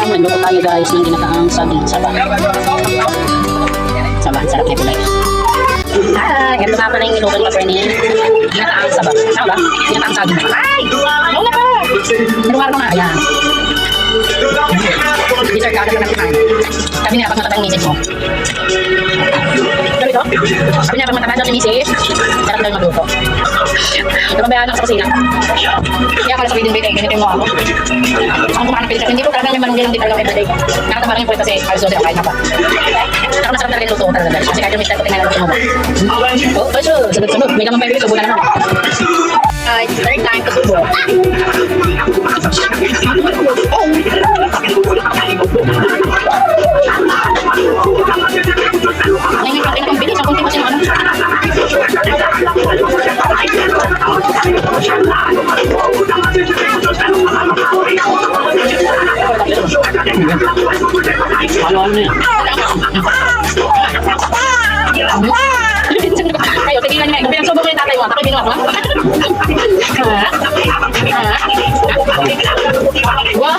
Nagluto tayo guys ng ginataang saba. Saba, sarap na kulay. Ito nga pala yung niluto ni Kapre ni ginataang saba. Ano ba? Ginataang saging. Ay! Wala pa! Niluwar ko nga. Ayan. Dessert ka agad na nagkakain. Sabi niya, pag mataba yung misis mo. Sabi niya, pag mataba daw si misis, sarap daw yung magluto. Nababayaan ako sa kusina. Kaya pala sa feeding bait, ganito yung mukha ko. Ang kumain ng pilitin. Hindi ko talagang may manunggil lang din talaga everyday. Nakataba lang yung puwet kasi halos doon ako kahit na pa. Pero masarap talaga yung luto ko talaga guys. Kasi kahit yung mister ko tingnan lang ko mo. Oh, so, sunod-sunod. May lamang pa yung subo na naman. It's third time to subo. Ngayon yung aking pambilis. Ang kunti mo sino ano. Ano yan? Kayo, tigilan niya. Kung pinagsubo ko yung tatay mo, tapos binuha mo. Wow!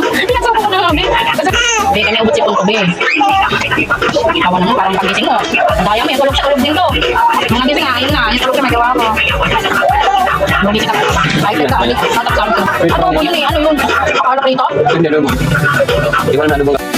Pinagsubo ko na kami. Hindi, kanya ubot si Punto, be. Ikaw naman, parang pagising mo. Ang daya mo, tulog siya, tulog din ko. Mga gising nga, ayun nga. Yung tulog siya, may gawa ko. Lugi kita. Ay, teka, ulit. Tatapsam ko. Ano po yun eh? Ano yun? Akala ko dito? Hindi naman. Di ko naman ano ba?